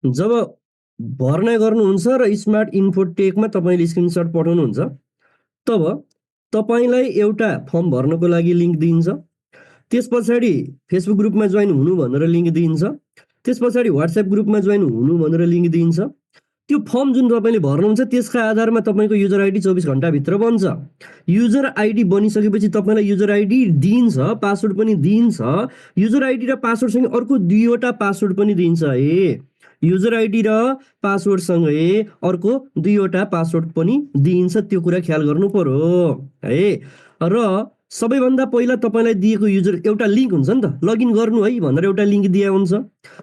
जब भर्ना गर्नुहुन्छ र स्मार्ट इन्फोटेकमा तपाईँले स्क्रिनसट पठाउनुहुन्छ, तब तपाईँलाई एउटा फर्म भर्नको लागि लिङ्क दिइन्छ। त्यस पछाडि फेसबुक ग्रुपमा जोइन हुनु भनेर लिङ्क दिइन्छ। त्यस पछाडि व्हाट्सएप ग्रुपमा जोइन हुनु भनेर लिङ्क दिइन्छ। त्यो फर्म जुन तपाईँले भर्नुहुन्छ त्यसका आधारमा तपाईँको युजर आइडी 24 घन्टाभित्र बन्छ। युजर आइडी बनिसकेपछि तपाईँलाई युजर आइडी दिइन्छ, पासवर्ड पनि दिइन्छ। युजर आइडी र पासवर्डसँगै अर्को 2वटा पासवर्ड पनि दिइन्छ है। युजर आइडी र पासवर्डसँगै अर्को 2वटा पासवर्ड पनि दिइन्छ, त्यो कुरा ख्याल गर्नु पर्यो है। र सबैभन्दा पहिला तपाईँलाई दिएको युजर एउटा लिङ्क हुन्छ नि त, लगइन गर्नु है भनेर एउटा लिङ्क दिएको हुन्छ।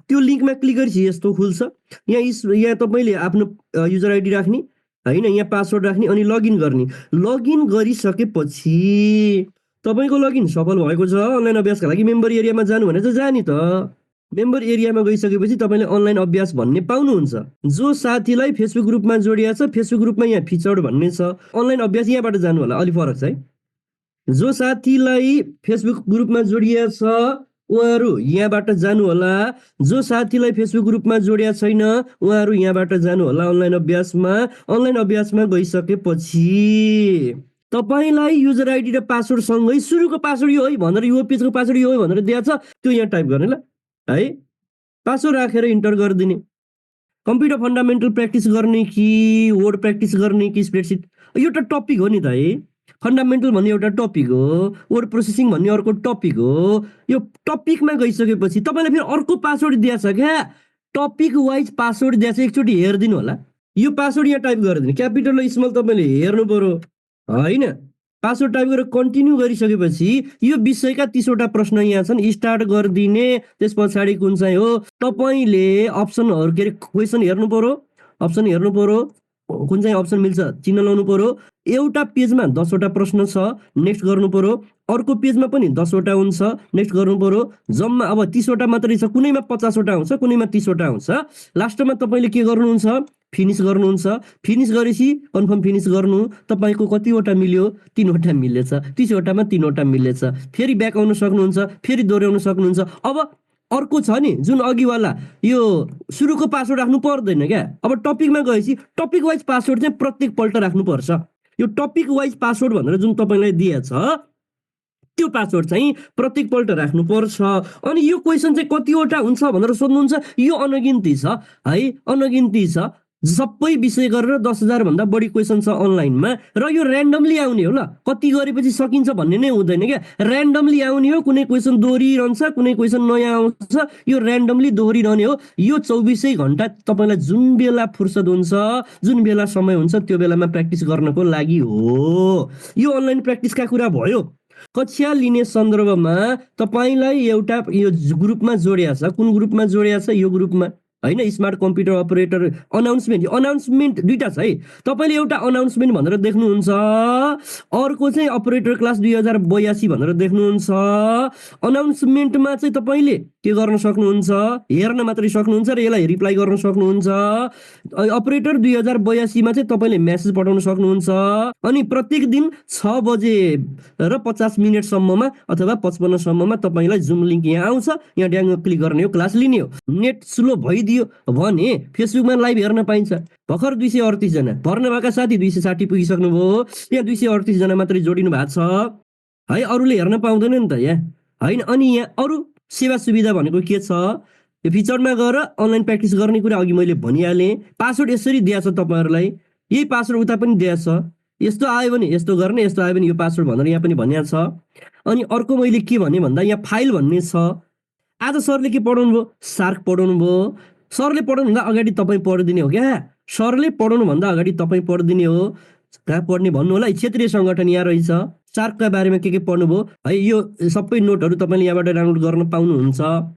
त्यो लिङ्कमा क्लिक गरेपछि यस्तो खुल्छ। यहाँ तपाईँले आफ्नो युजर आइडी राख्ने होइन, यहाँ पासवर्ड राख्ने अनि लगइन गर्ने। लगइन गरिसकेपछि तपाईँको लगइन सफल भएको छ। अनलाइन अभ्यासका लागि मेम्बर एरियामा जानु भने चाहिँ जाने त। मेम्बर एरियामा गइसकेपछि तपाईँले अनलाइन अभ्यास भन्ने पाउनुहुन्छ। जो साथीलाई फेसबुक ग्रुपमा जोडिया छ, फेसबुक ग्रुपमा यहाँ फिचर्ड भन्ने छ, अनलाइन अभ्यास यहाँबाट जानु होला। अलि फरक छ है। जो साथीलाई फेसबुक ग्रुपमा जोडिया छ उहाँहरू यहाँबाट जानु होला। जो साथीलाई फेसबुक ग्रुपमा जोडिया छैन उहाँहरू यहाँबाट जानु होला अनलाइन अभ्यासमा। अनलाइन अभ्यासमा गइसकेपछि तपाईँलाई युजर आइडी र पासवर्ड सँगै सुरुको पासवर्ड यो है भनेर, यो पेजको पासवर्ड यो है भनेर दिएको छ, त्यो यहाँ टाइप गर्ने ल है। पासवर्ड राखेर इन्टर गरिदिने। कम्प्युटर फन्डामेन्टल प्र्याक्टिस गर्ने कि वर्ड प्र्याक्टिस गर्ने कि स्प्रेडसिट, एउटा टपिक हो नि त है। फन्डामेन्टल भन्ने एउटा टपिक हो, वर्ड प्रोसेसिङ भन्ने अर्को टपिक हो। यो टपिकमा गइसकेपछि तपाईँलाई फेरि अर्को पासवर्ड दिएको छ क्या, टपिक वाइज पासवर्ड दिएको छ। एकचोटि हेरिदिनु होला। यो पासवर्ड यहाँ टाइप गरिदिने, क्यापिटल र स्मल तपाईँले हेर्नु पर्यो होइन। पासवर्ड टाइप गरेर कन्टिन्यू गरिसकेपछि यो विषयका 30वटा प्रश्न यहाँ छन्, स्टार्ट गरिदिने। त्यस पछाडि कुन चाहिँ हो तपाईँले अप्सनहरू के अरे क्वेसन हेर्नु पर्यो। अप्सन हेर्नु पर्यो, कुन चाहिँ अप्सन मिल्छ चिन्ह लाउनु पर्यो। एउटा पेजमा 10वटा प्रश्न छ, नेक्स्ट गर्नु पर्यो। अर्को पेजमा पनि 10वटा हुन्छ, नेक्स्ट गर्नु पर्यो। जम्मा अब 30वटा मात्रै छ, कुनैमा 50वटा आउँछ, कुनैमा 30वटा आउँछ। लास्टमा तपाईँले के गर्नुहुन्छ, फिनिस गर्नुहुन्छ। फिनिस गरेपछि कन्फर्म फिनिस गर्नु। तपाईँको कतिवटा मिल्यो, 3वटा मिलेछ। 30वटामा 3वटा मिलेछ। फेरि ब्याक आउन सक्नुहुन्छ, फेरि दोहोऱ्याउन सक्नुहुन्छ। अब अर्को छ नि जुन अघिवाला यो सुरुको पासवर्ड राख्नु पर्दैन क्या। अब टपिकमा गएपछि टपिक वाइज पासवर्ड चाहिँ प्रत्येक पल्ट राख्नुपर्छ। यो टपिक वाइज पासवर्ड भनेर जुन तपाईँलाई दिएछ त्यो पासवर्ड चाहिँ प्रत्येक पल्ट राख्नुपर्छ। अनि यो क्वेसन चाहिँ कतिवटा हुन्छ भनेर सोध्नुहुन्छ, यो अनगिन्ती छ है, अनगिन्ती छ। सबै विषय गरेर 10,000 भन्दा बढी क्वेसन छ अनलाइनमा, र यो ऱ्यान्डमली आउने हो ल। कति गरेपछि सकिन्छ भन्ने नै हुँदैन क्या, ऱ्यान्डमली आउने हो। कुनै क्वेसन दोहोरिरहन्छ, कुनै क्वेसन नयाँ आउँछ, यो ऱ्यान्डमली दोहोरिरहने हो। यो 24 घन्टा तपाईँलाई जुन बेला फुर्सद हुन्छ, जुन बेला समय हुन्छ त्यो बेलामा प्र्याक्टिस गर्नको लागि हो। यो अनलाइन प्र्याक्टिसका कुरा भयो। कक्षा लिने सन्दर्भमा तपाईँलाई एउटा यो ग्रुपमा जोडिया छ। कुन ग्रुपमा जोडिया छ, यो ग्रुपमा होइन, smart computer operator announcement. Announcement दुईटा छ है, तपाईँले एउटा अनाउन्समेन्ट भनेर देख्नुहुन्छ, अर्को चाहिँ अपरेटर क्लास 2082 भनेर देख्नुहुन्छ। अनाउन्समेन्टमा चाहिँ तपाईँले के गर्न सक्नुहुन्छ, हेर्न मात्रै सक्नुहुन्छ र यसलाई रिप्लाई गर्न सक्नुहुन्छ। अपरेटर 2082 मा चाहिँ तपाईँले मेसेज पठाउन सक्नुहुन्छ। अनि प्रत्येक दिन 6 बजे र 50 मिनटसम्ममा अथवा 55 सम्ममा तपाईँलाई जुम लिङ्क यहाँ आउँछ, यहाँ ड्याङ क्लिक गर्ने हो, क्लास लिने हो। नेट स्लो भइदियो भने फेसबुकमा लाइभ हेर्न पाइन्छ। भर्खर 238 जना भर्न भएका साथी 260 पुगिसक्नुभयो। यहाँ 238 जना मात्रै जोडिनु भएको छ है, अरूले हेर्न पाउँदैन नि त यहाँ होइन। अनि यहाँ अरू सेवा सुविधा भनेको के छ, यो फिचरमा गएर अनलाइन प्र्याक्टिस गर्ने कुरा अघि मैले भनिहालेँ। पासवर्ड यसरी दिएको छ तपाईँहरूलाई, यही पासवर्ड उता पनि दिएको छ। यस्तो आयो भने यस्तो गर्ने, यस्तो आयो भने यो पासवर्ड भनेर यहाँ पनि भनिएको छ। अनि अर्को मैले के भने भन्दा यहाँ फाइल भन्ने छ। आज सरले के पढाउनु भयो, सार्क पढाउनु भयो। सरले पढाउनुभन्दा अगाडि तपाईँ पढिदिने हो क्या, सरले पढाउनुभन्दा अगाडि तपाईँ पढिदिने हो। कहाँ पढ्ने भन्नु होला, क्षेत्रीय सङ्गठन यहाँ रहेछ। सार्कका बारेमा के पढ्नुभयो है, यो सबै नोटहरू तपाईँले यहाँबाट डाउनलोड गर्न पाउनुहुन्छ।